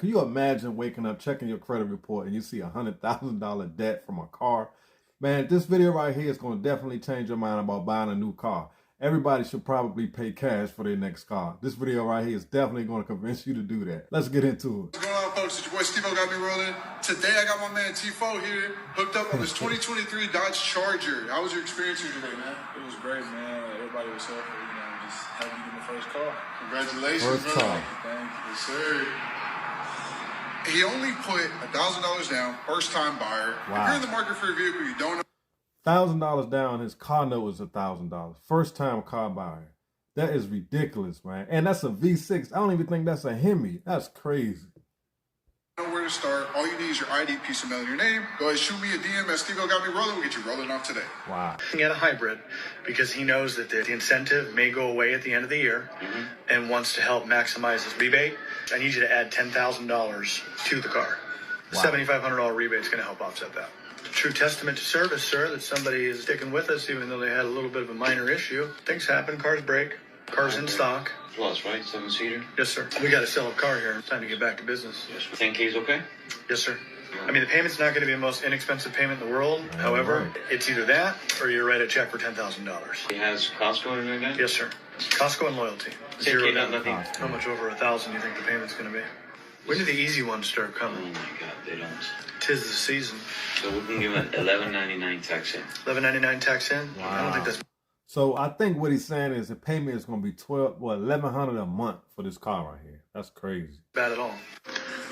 Can you imagine waking up, checking your credit report, and you see $100,000 debt from a car? Man, this video right here is going to definitely change your mind about buying a new car. Everybody should probably pay cash for their next car. This video right here is definitely going to convince you to do that. Let's get into it. What's going on, folks? It's your boy Steve-O got me rolling. Today I got my man Tifo here hooked up on this 2023 Dodge Charger. How was your experience here today, man? It was great, man. Everybody was helpful. Just helped me get my first car. Congratulations, First car. Thank you. Yes, sir. He only put $1,000 down, first time buyer. Wow. If you're in the market for a vehicle, you don't know. $1,000 down, his car note was $1,000. First time car buyer. That is ridiculous, man. And that's a V6. I don't even think that's a Hemi. That's crazy. Where to start. All you need is your ID, piece of mail, and your name. Go ahead, shoot me a DM at Steve-O got me rolling. We'll get you rolling off today. Wow. He had a hybrid because he knows that the incentive may go away at the end of the year and wants to help maximize his rebate. I need you to add $10,000 to the car. Wow. $7,500 rebate is going to help offset that. True testament to service, sir, that somebody is sticking with us even though they had a little bit of a minor issue. Things happen, cars break, cars in stock. Plus, right? 7-seater? Yes, sir. We got to sell a car here. It's time to get back to business. Yes. 10K is okay? Yes, sir. I mean, the payment's not going to be the most inexpensive payment in the world. However, it's either that or you write a check for $10,000. He has Costco and everything? Yes, sir. Costco and loyalty. 10K, not nothing. How much over 1,000 do you think the payment's going to be? When do the easy ones start Oh coming? my God, they don't. Tis the season. So we can give an $11.99 tax in. $11.99 tax in? Wow. I don't think that's So I think what he's saying is the payment is going to be $1,100 a month for this car right here. That's crazy. bad at all.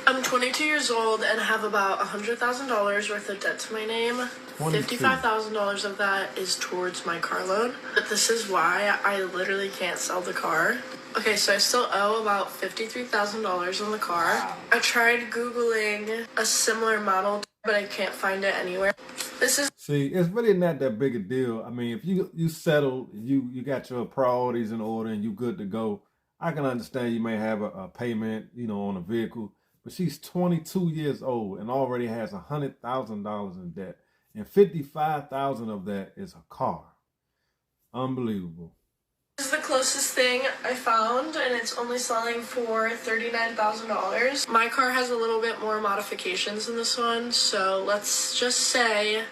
I'm 22 years old and have about $100,000 worth of debt to my name. 22. $55,000 of that is towards my car loan. But this is why I literally can't sell the car. Okay, so I still owe about $53,000 on the car. I tried Googling a similar model, but I can't find it anywhere. This is See, it's really not that big a deal. I mean, if you settle, you got your priorities in order and you good to go, I can understand you may have a payment, on a vehicle. But she's 22 years old and already has $100,000 in debt. And $55,000 of that is a car. Unbelievable. the closest thing I found, and it's only selling for $39,000. My car has a little bit more modifications than this one, so let's just say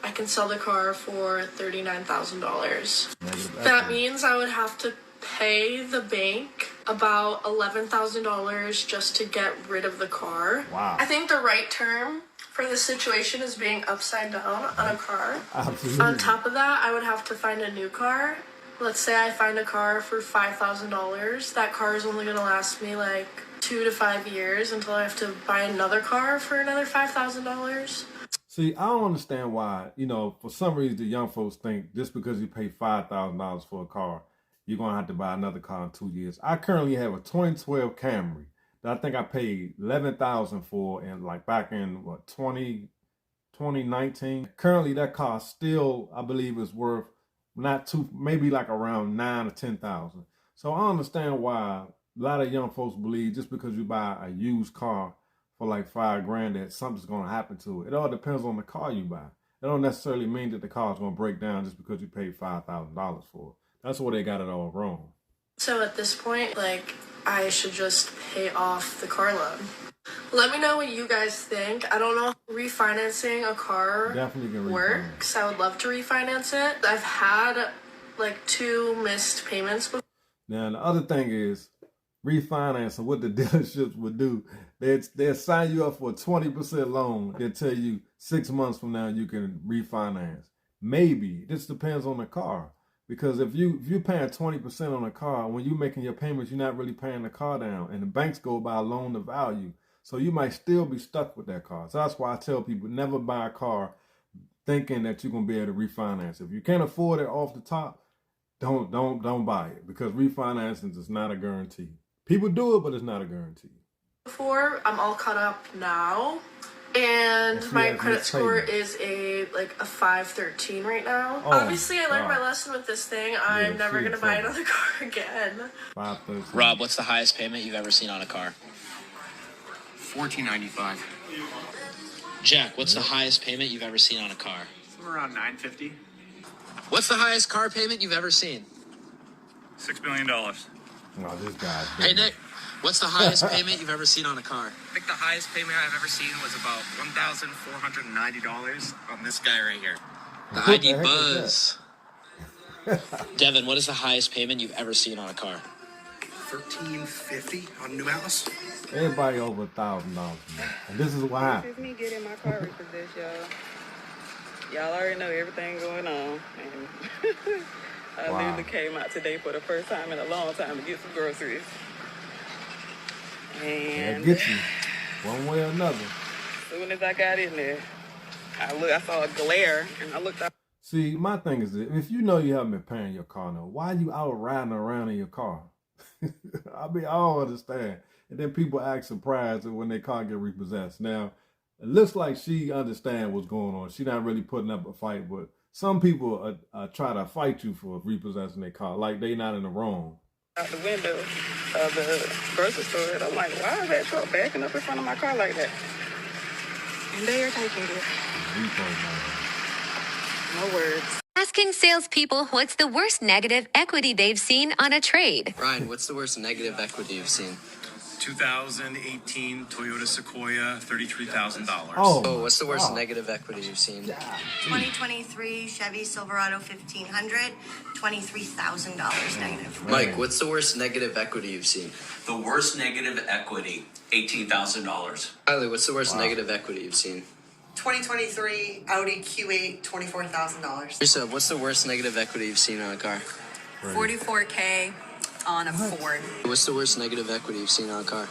I can sell the car for $39,000. That means I would have to pay the bank about $11,000 just to get rid of the car. Wow. I think the right term for this situation is being upside down on a car. Absolutely. On top of that, I would have to find a new car. Let's say I find a car for $5,000. That car is only going to last me like 2 to 5 years until I have to buy another car for another $5,000. See, I don't understand why, for some reason the young folks think just because you pay $5,000 for a car, you're going to have to buy another car in 2 years. I currently have a 2012 Camry that I think I paid $11,000 for back in 2019. Currently that car still, I believe, is worth maybe like around $9,000 or $10,000. So I understand why a lot of young folks believe just because you buy a used car for like $5,000 that something's going to happen to it. It all depends on the car you buy. It don't necessarily mean that the car is going to break down just because you paid $5,000 for it. That's where they got it all wrong. So at this point, I should just pay off the car loan. Let me know what you guys think. I don't know if refinancing a car Definitely can works. I would love to refinance it. I've had 2 missed payments before. Now, the other thing is refinancing. What the dealerships would do, they'll sign you up for a 20% loan. They'll tell you 6 months from now you can refinance. Maybe. This depends on the car. Because if you're paying 20% on a car, when you're making your payments, you're not really paying the car down. And the banks go by loan to value. So you might still be stuck with that car. So that's why I tell people never buy a car thinking that you're going to be able to refinance. If you can't afford it off the top, don't buy it. Because refinancing is not a guarantee. People do it, but it's not a guarantee. Before, I'm all caught up now. And my credit score is a 513 right now. Oh, obviously, I learned my lesson with this thing. I'm never going to buy another car again. 513. Rob, what's the highest payment you've ever seen on a car? $1,495. Jack, what's the highest payment you've ever seen on a car? Somewhere around $950. What's the highest car payment you've ever seen? $6 million. No, this guy's Hey, Nick, What's the highest payment you've ever seen on a car? I think the highest payment I've ever seen was about $1,490 on this guy right here. The What ID the heck is Buzz. Devin, what is the highest payment you've ever seen on a car? $1,350 on New House. Everybody over $1,000 a month. And this is what This happened. is me getting my car repossessed, y'all. Y'all already know everything going on. And I Wow. literally came out today for the first time in a long time to get some groceries. They'll And get you one way or another. as soon as I got in there, I saw a glare, and I looked up. See, my thing is that if you know you haven't been paying your car note, why are you out riding around in your car? I mean, I don't understand. And then people act surprised when their car get repossessed. Now, it looks like she understands what's going on. She's not really putting up a fight, but some people try to fight you for repossessing their car, like they not in the wrong. Out the window of the grocery store, and I'm like, why is that truck backing up in front of my car like that? And they are taking it. No words. Asking salespeople what's the worst negative equity they've seen on a trade. Ryan, what's the worst negative equity you've seen? 2018 Toyota Sequoia, $33,000. Oh, what's the worst negative equity you've seen? 2023 Chevy Silverado 1500, $23,000 negative. Mike, what's the worst negative equity you've seen? The worst negative equity, $18,000. Riley, what's the worst negative equity you've seen? 2023 Audi Q8, $24,000. Teresa, what's the worst negative equity you've seen on a car? $44K on a Ford. What's the worst negative equity you've seen on a car?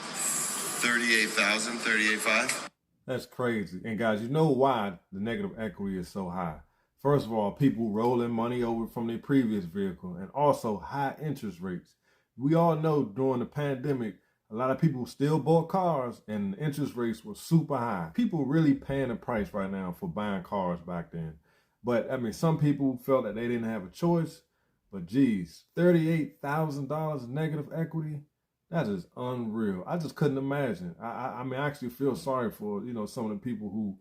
$38,000, $38,500. That's crazy. And guys, you know why the negative equity is so high. First of all, people rolling money over from their previous vehicle, and also high interest rates. We all know during the pandemic, a lot of people still bought cars and the interest rates were super high. People really paying the price right now for buying cars back then. But I mean, some people felt that they didn't have a choice. But geez, $38,000 negative equity, that is unreal. I just couldn't imagine. I mean, I actually feel sorry for, some of the people who,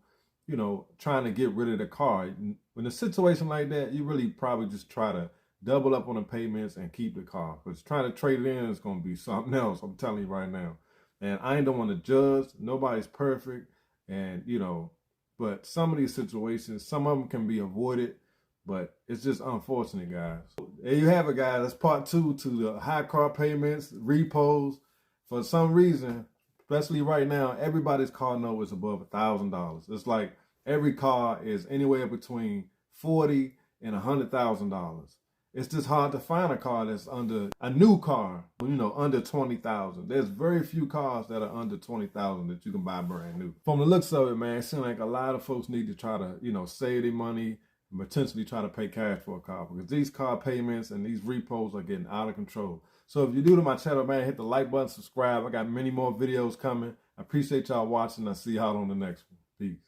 trying to get rid of the car. When a situation like that, you really probably just try to double up on the payments and keep the car. Because trying to trade it in is going to be something else, I'm telling you right now. And I don't want to judge. Nobody's perfect. And, but some of these situations, some of them can be avoided. But it's just unfortunate, guys. There you have it, guys. That's part 2 to the high car payments, repos. For some reason, especially right now, everybody's car note is above $1,000. It's like every car is anywhere between $40,000 and $100,000. It's just hard to find a car that's under a new car, under $20,000. There's very few cars that are under $20,000 that you can buy brand new. From the looks of it, man, it seems like a lot of folks need to try to, save their money and potentially try to pay cash for a car, because these car payments and these repos are getting out of control. So if you're new to my channel, man, hit the like button, subscribe. I got many more videos coming. I appreciate y'all watching. I'll see y'all on the next one. Peace.